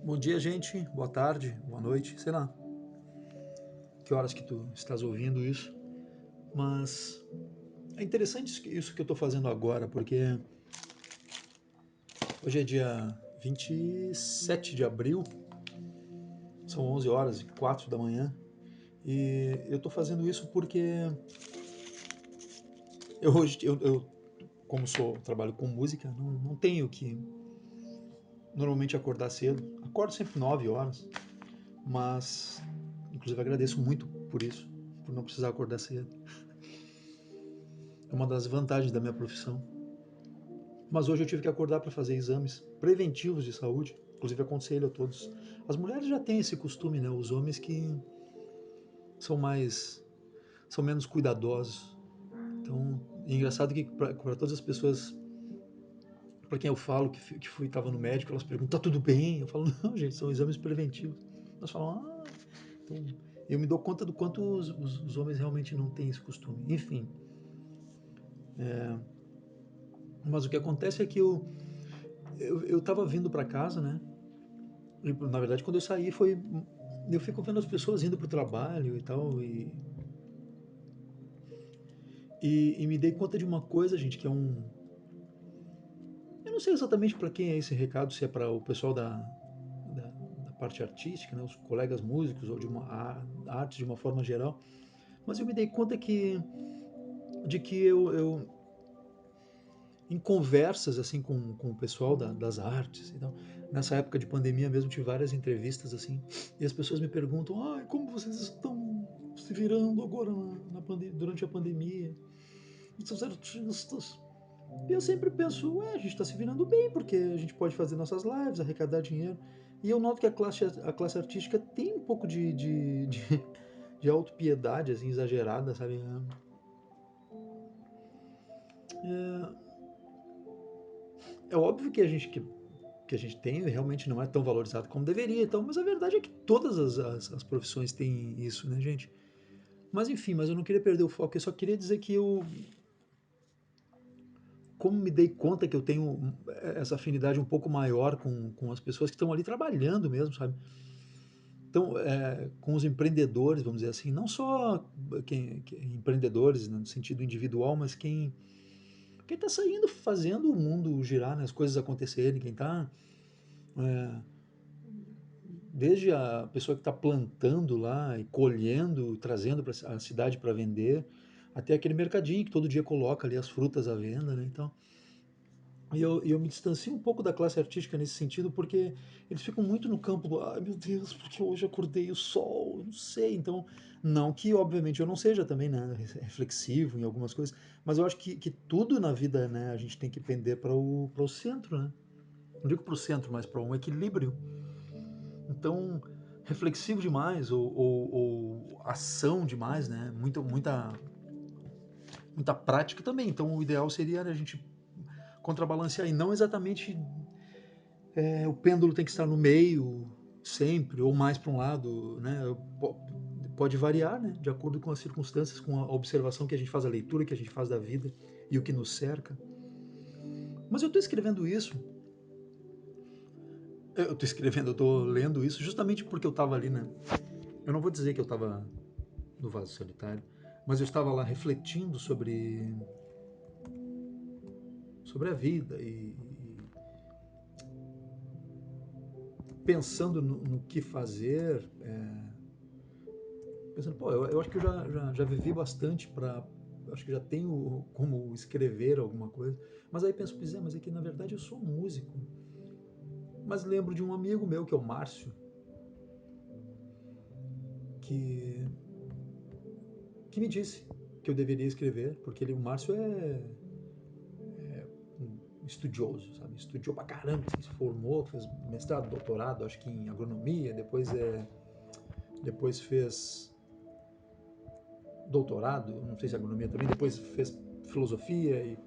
Bom dia, gente. Boa tarde, boa noite, sei lá. Que horas que tu estás ouvindo isso? Mas é interessante isso que eu estou fazendo agora, porque hoje é dia 27 de abril, são 11 horas e 4 da manhã, e eu estou fazendo isso porque eu como trabalho com música, não tenho que normalmente acordar cedo. Acordo sempre 9 horas, mas inclusive agradeço muito por isso, por não precisar acordar cedo. É uma das vantagens da minha profissão. Mas hoje eu tive que acordar para fazer exames preventivos de saúde. Inclusive aconselho a todos. As mulheres já têm esse costume, né? Os homens que são mais, são menos cuidadosos. Então, é engraçado que para todas as pessoas, para quem eu falo que fui estava no médico, elas perguntam: "Tá tudo bem?" Eu falo: "Não, gente, são exames preventivos." Elas falam: "Ah." Então, eu me dou conta do quanto os homens realmente não têm esse costume. Enfim, mas o que acontece é que eu estava vindo para casa, né? E, na verdade, quando eu saí, foi. Eu fico vendo as pessoas indo para o trabalho e tal, e me dei conta de uma coisa, gente, que é um. Eu não sei exatamente para quem é esse recado, se é para o pessoal da parte artística, né, os colegas músicos, ou de a arte de uma forma geral, mas eu me dei conta de que em conversas assim com o pessoal das artes e tal, nessa época de pandemia mesmo, tive várias entrevistas assim, e as pessoas me perguntam: "Ah, como vocês estão se virando agora durante a pandemia? Os artistas?" E eu sempre penso: ué, a gente está se virando bem, porque a gente pode fazer nossas lives, arrecadar dinheiro. E eu noto que a classe artística tem um pouco de autopiedade, assim, exagerada, sabe? É óbvio que a gente tem realmente não é tão valorizado como deveria, então, mas a verdade é que todas as profissões têm isso, né, gente? Mas enfim, mas eu não queria perder o foco, eu só queria dizer que como me dei conta que eu tenho essa afinidade um pouco maior com as pessoas que estão ali trabalhando mesmo, sabe? Então, com os empreendedores, vamos dizer assim, não só empreendedores, né, no sentido individual, mas quem está saindo fazendo o mundo girar, né, as coisas acontecerem, quem está desde a pessoa que está plantando lá e colhendo, trazendo para a cidade para vender, até aquele mercadinho que todo dia coloca ali as frutas à venda, né? Então, e eu me distancio um pouco da classe artística nesse sentido, porque eles ficam muito no campo do, ai meu Deus, porque hoje acordei o sol, eu não sei. Então, não que obviamente eu não seja também, né, reflexivo em algumas coisas, mas eu acho que tudo na vida, né, a gente tem que pender para o centro, né? Não digo para o centro, mas para um equilíbrio. Então, reflexivo demais ou ação demais, né? Muita prática também. Então, o ideal seria a gente contrabalancear e não exatamente o pêndulo tem que estar no meio sempre ou mais para um lado, né? Pode variar, né? De acordo com as circunstâncias, com a observação que a gente faz, a leitura que a gente faz da vida e o que nos cerca. Mas eu estou escrevendo isso. Eu estou lendo isso justamente porque eu estava ali, né? Eu não vou dizer que eu estava no vaso solitário, mas eu estava lá refletindo sobre a vida e pensando no que fazer, pensando, pô, eu acho que eu já vivi bastante para, acho que já tenho como escrever alguma coisa, mas aí penso, pois é, mas é que na verdade eu sou músico. Mas lembro de um amigo meu, que é o Márcio, que, que me disse que eu deveria escrever, porque o Márcio um estudioso, sabe? Estudou pra caramba, se formou, fez mestrado, doutorado, acho que em agronomia, depois fez doutorado, não sei se agronomia também, depois fez filosofia e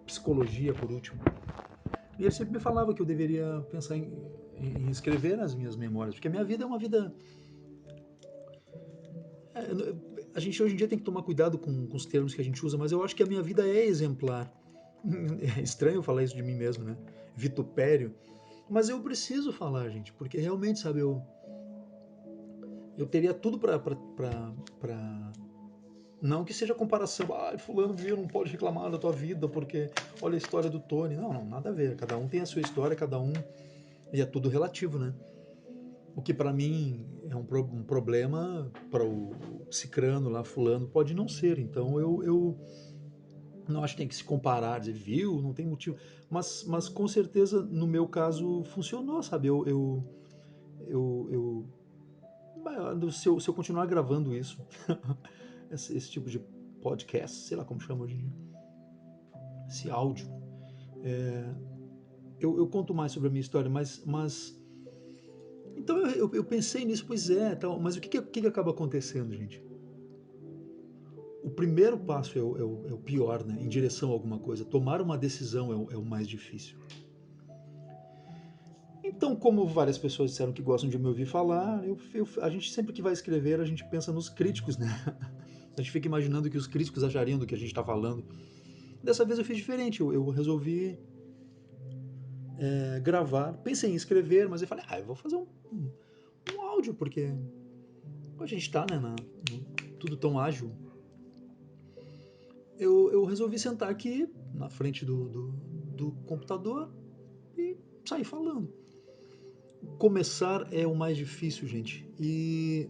psicologia por último. E ele sempre me falava que eu deveria pensar em escrever as minhas memórias, porque a minha vida é uma vida. A gente hoje em dia tem que tomar cuidado com os termos que a gente usa, mas eu acho que a minha vida é exemplar. É estranho falar isso de mim mesmo, né? Vitupério. Mas eu preciso falar, gente, porque realmente, sabe, eu teria tudo pra. Não que seja comparação, fulano viu, não pode reclamar da tua vida, porque olha a história do Tony. Não, não, nada a ver. Cada um tem a sua história, cada um. E é tudo relativo, né? O que pra mim é um problema, para o cicrano lá, fulano, pode não ser. Então eu não acho que tem que se comparar, dizer, viu, não tem motivo. Mas com certeza, no meu caso, funcionou, sabe? Eu se eu continuar gravando isso, esse tipo de podcast, sei lá como chama hoje em dia, esse áudio, eu conto mais sobre a minha história, mas então eu pensei nisso, pois é, tal, mas o que acaba acontecendo, gente? O primeiro passo é o pior, né? Em direção a alguma coisa. Tomar uma decisão é o mais difícil. Então, como várias pessoas disseram que gostam de me ouvir falar, a gente sempre que vai escrever, a gente pensa nos críticos, né? A gente fica imaginando o que os críticos achariam do que a gente está falando. Dessa vez eu fiz diferente, eu resolvi gravar. Pensei em escrever, mas eu falei, eu vou fazer um áudio, porque a gente está, né, tudo tão ágil. Eu resolvi sentar aqui na frente do computador e sair falando. Começar é o mais difícil, gente. E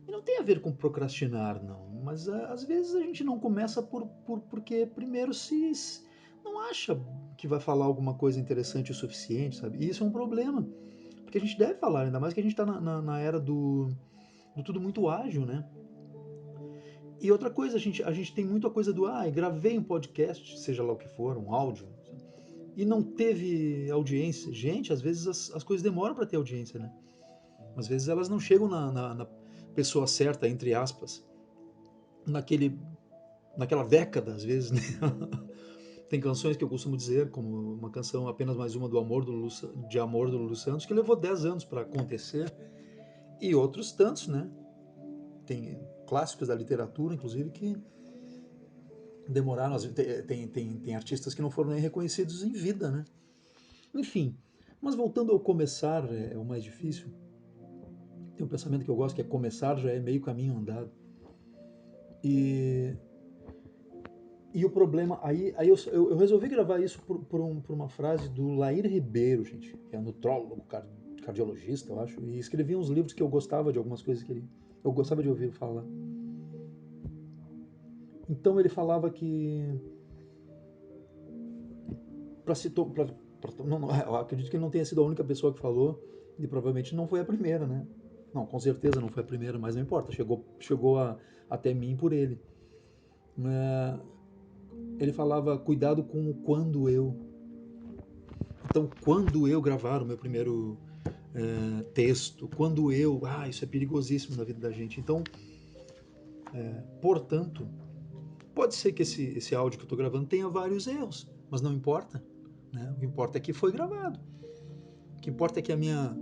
não tem a ver com procrastinar, não. Mas às vezes a gente não começa porque primeiro se não acha que vai falar alguma coisa interessante o suficiente, sabe? E isso é um problema. Porque a gente deve falar, ainda mais que a gente está na era do tudo muito ágil, né? E outra coisa, a gente tem muita coisa do, gravei um podcast, seja lá o que for, um áudio, e não teve audiência. Gente, às vezes as coisas demoram para ter audiência, né? Às vezes elas não chegam na pessoa certa, entre aspas, naquele, naquela década, às vezes, né? Tem canções que eu costumo dizer, como uma canção Apenas Mais Uma do Amor, de Amor do Lulu Santos, que levou 10 anos para acontecer, e outros tantos, né? Tem clássicos da literatura, inclusive, que demoraram. Tem artistas que não foram nem reconhecidos em vida, né? Enfim, mas voltando ao começar, é o mais difícil. Tem um pensamento que eu gosto que é começar já é meio caminho andado. E, e o problema, aí eu resolvi gravar isso por uma frase do Lair Ribeiro, gente, que é nutrólogo, cardiologista, eu acho, e escrevi uns livros que eu gostava de algumas coisas que eu gostava de ouvir falar. Então ele falava que para se to- pra- não, eu acredito que ele não tenha sido a única pessoa que falou e provavelmente não foi a primeira, né? Não, com certeza não foi a primeira, mas não importa, chegou até mim por ele. É, ele falava cuidado com o quando eu. Então, quando eu gravar o meu primeiro texto, quando eu, isso é perigosíssimo na vida da gente. Então, portanto, pode ser que esse áudio que eu estou gravando tenha vários erros, mas não importa. Né? O que importa é que foi gravado. O que importa é que a minha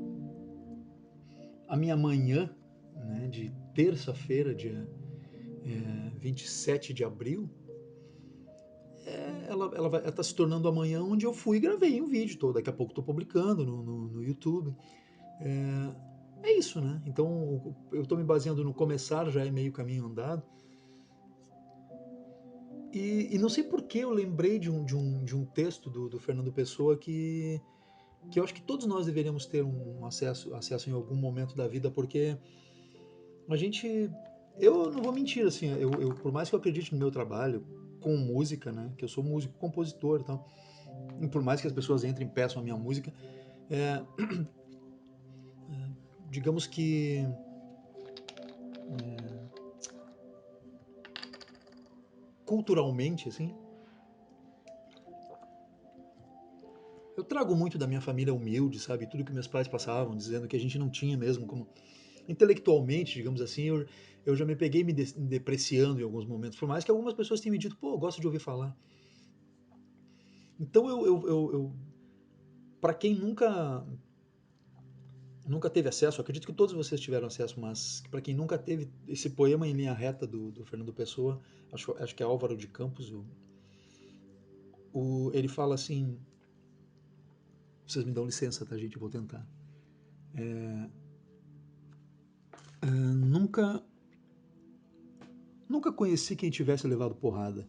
manhã, né, de terça-feira, dia 27 de abril, ela tá se tornando a manhã onde eu fui e gravei um vídeo todo. Daqui a pouco estou publicando no YouTube. É isso, né? Então eu estou me baseando no começar, já é meio caminho andado. E não sei por que eu lembrei de um texto do Fernando Pessoa que eu acho que todos nós deveríamos ter um acesso em algum momento da vida, porque a gente. Eu não vou mentir, assim, por mais que eu acredite no meu trabalho com música, né? Que eu sou músico, compositor, então, e por mais que as pessoas entrem e peçam a minha música, é, digamos que culturalmente, assim, eu trago muito da minha família humilde, sabe? Tudo que meus pais passavam, dizendo que a gente não tinha mesmo como. Intelectualmente, digamos assim, eu já me peguei me depreciando em alguns momentos, por mais que algumas pessoas tenham me dito, pô, eu gosto de ouvir falar. Então para quem nunca teve acesso, acredito que todos vocês tiveram acesso, mas para quem nunca teve esse poema em linha reta do Fernando Pessoa, acho que é Álvaro de Campos, ele fala assim: Vocês me dão licença, tá, gente? Eu vou tentar. Nunca, nunca conheci quem tivesse levado porrada.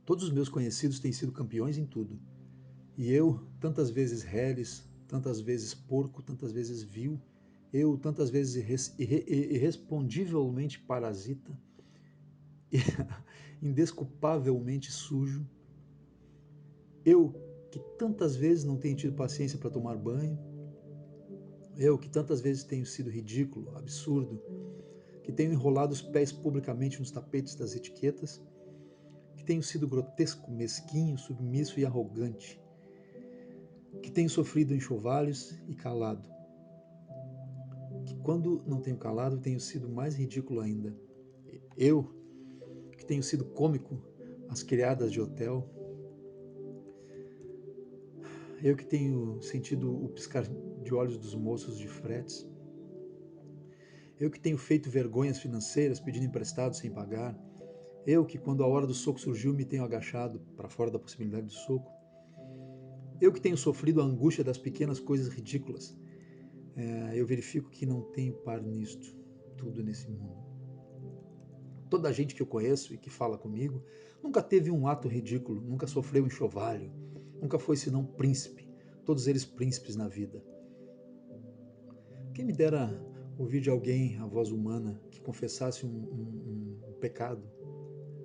Todos os meus conhecidos têm sido campeões em tudo. E eu, tantas vezes reles, tantas vezes porco, tantas vezes vil, eu, tantas vezes irrespondivelmente parasita, indesculpavelmente sujo, eu que tantas vezes não tenho tido paciência para tomar banho, eu que tantas vezes tenho sido ridículo, absurdo, que tenho enrolado os pés publicamente nos tapetes das etiquetas, que tenho sido grotesco, mesquinho, submisso e arrogante, que tenho sofrido enxovalhos e calado, que quando não tenho calado tenho sido mais ridículo ainda. Eu, que tenho sido cômico às criadas de hotel, eu que tenho sentido o piscar de olhos dos moços de fretes, eu que tenho feito vergonhas financeiras pedindo emprestado sem pagar, eu que quando a hora do soco surgiu me tenho agachado para fora da possibilidade do soco, eu que tenho sofrido a angústia das pequenas coisas ridículas, eu verifico que não tenho par nisto, tudo nesse mundo. Toda a gente que eu conheço e que fala comigo nunca teve um ato ridículo, nunca sofreu enxovalho, nunca foi senão príncipe, todos eles príncipes na vida. Quem me dera ouvir de alguém a voz humana que confessasse um pecado,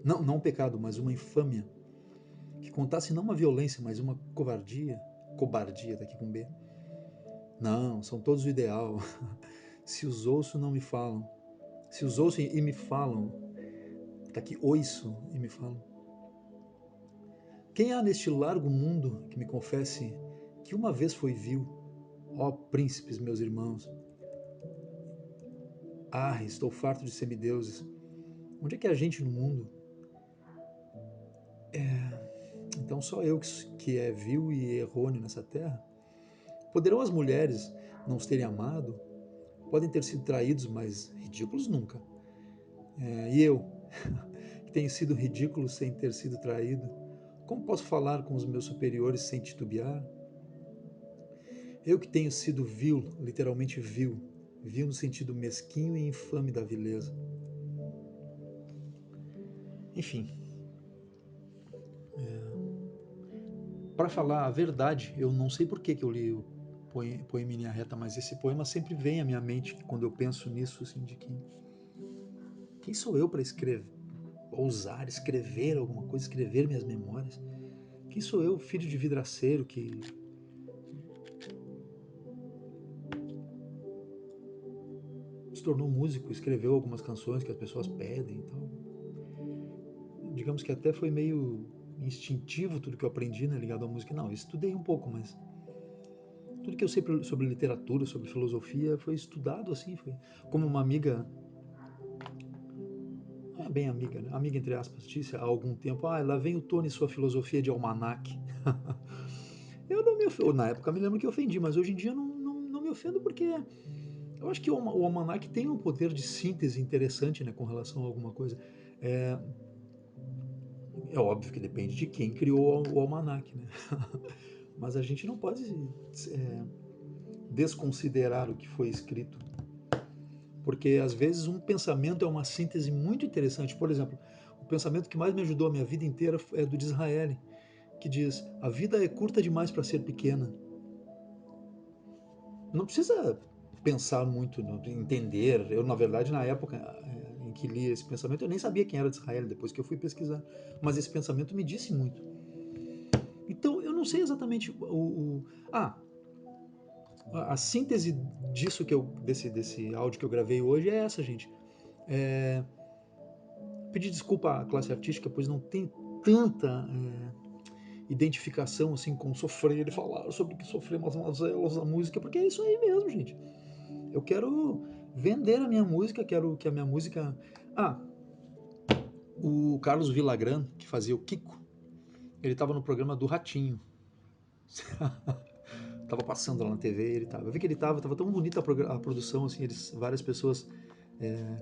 não um pecado, mas uma infâmia, que contasse não uma violência, mas uma cobardia tá aqui com B. Não, são todos o ideal. Se os ouço não me falam, se os ouço e me falam, tá aqui oiço e me falam. Quem há neste largo mundo que me confesse que uma vez foi vil, ó príncipes, meus irmãos? Ah, estou farto de semideuses. Onde é que é a gente no mundo? Então só eu que é vil e errôneo nessa terra? Poderão as mulheres não os terem amado? Podem ter sido traídos, mas ridículos nunca. E eu, que tenho sido ridículo sem ter sido traído, como posso falar com os meus superiores sem titubear? Eu que tenho sido vil, literalmente vil no sentido mesquinho e infame da vileza. Enfim, para falar a verdade, eu não sei por que eu li o Poema em Linha Reta, mas esse poema sempre vem à minha mente quando eu penso nisso, assim, de quem sou eu para escrever, ousar escrever alguma coisa, escrever minhas memórias? Quem sou eu, filho de vidraceiro, que se tornou músico, escreveu algumas canções que as pessoas pedem e tal. Digamos que até foi meio instintivo tudo que eu aprendi, né, ligado à música. Não, eu estudei um pouco, mas tudo que eu sei sobre literatura, sobre filosofia, foi estudado assim, foi como uma amiga, bem amiga, né? Amiga entre aspas, disse há algum tempo, lá vem o Tony sua filosofia de almanaque. Eu não me ofendi, na época me lembro que eu ofendi, mas hoje em dia não me ofendo porque eu acho que o almanaque tem um poder de síntese interessante, né, com relação a alguma coisa. É, é óbvio que depende de quem criou o almanaque, né? Mas a gente não pode desconsiderar o que foi escrito, porque às vezes um pensamento é uma síntese muito interessante. Por exemplo, o pensamento que mais me ajudou a minha vida inteira é do Disraeli, que diz: a vida é curta demais para ser pequena. Não precisa pensar muito, entender. Eu, na verdade, na época em que li esse pensamento, eu nem sabia quem era Disraeli, depois que eu fui pesquisar. Mas esse pensamento me disse muito. Então, eu não sei exatamente a síntese disso desse áudio que eu gravei hoje é essa, gente. Pedir desculpa à classe artística, pois não tem tanta identificação assim com sofrer e falar sobre o que sofremos nas mazelas da música, porque é isso aí mesmo, gente. Eu quero vender a minha música, quero que a minha música... O Carlos Villagrán, que fazia o Kiko, ele estava no programa do Ratinho. Tava passando lá na TV, ele tava. Eu vi que ele tava tão bonita a produção, assim, várias pessoas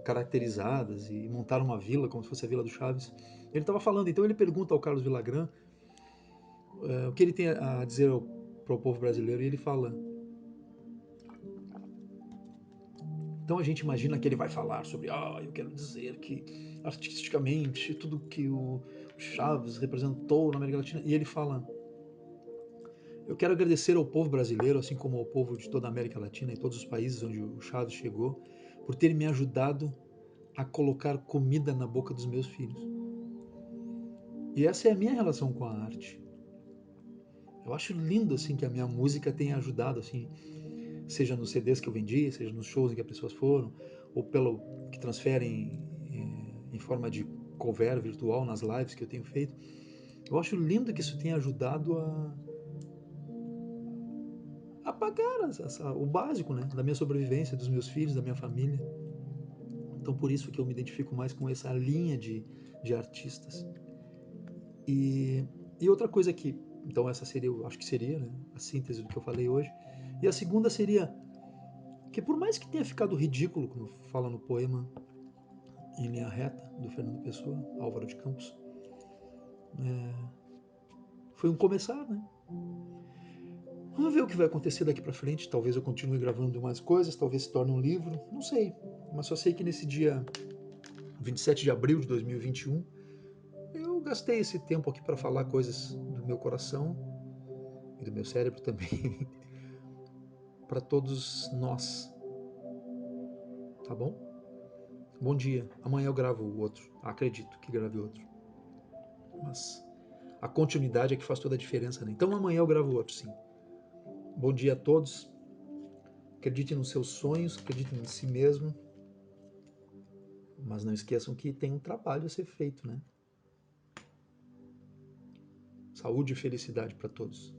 caracterizadas e montaram uma vila, como se fosse a Vila do Chaves. Ele tava falando, então ele pergunta ao Carlos Villagrán o que ele tem a dizer para o povo brasileiro, e ele fala. Então a gente imagina que ele vai falar sobre, eu quero dizer que artisticamente tudo que o Chaves representou na América Latina, e ele fala, eu quero agradecer ao povo brasileiro, assim como ao povo de toda a América Latina e todos os países onde o Chaves chegou, por ter me ajudado a colocar comida na boca dos meus filhos. E essa é a minha relação com a arte. Eu acho lindo assim que a minha música tenha ajudado assim, seja nos CDs que eu vendi, seja nos shows em que as pessoas foram, ou pelo que transferem em forma de cover virtual nas lives que eu tenho feito. Eu acho lindo que isso tenha ajudado a pagar o básico, né, da minha sobrevivência, dos meus filhos, da minha família. Então por isso que eu me identifico mais com essa linha de artistas. E, e outra coisa que, então essa seria, eu acho que seria, né, a síntese do que eu falei hoje. E a segunda seria que por mais que tenha ficado ridículo, como fala no poema Em Linha Reta, do Fernando Pessoa, Álvaro de Campos, foi um começar, né? Vamos ver o que vai acontecer daqui para frente. Talvez eu continue gravando mais coisas, talvez se torne um livro, não sei. Mas só sei que nesse dia 27 de abril de 2021, eu gastei esse tempo aqui para falar coisas do meu coração e do meu cérebro também, para todos nós, tá bom? Bom dia. Amanhã eu gravo o outro. Acredito que grave outro. Mas a continuidade é que faz toda a diferença, né? Então amanhã eu gravo outro, sim. Bom dia a todos. Acreditem nos seus sonhos, acreditem em si mesmo. Mas não esqueçam que tem um trabalho a ser feito, né? Saúde e felicidade para todos.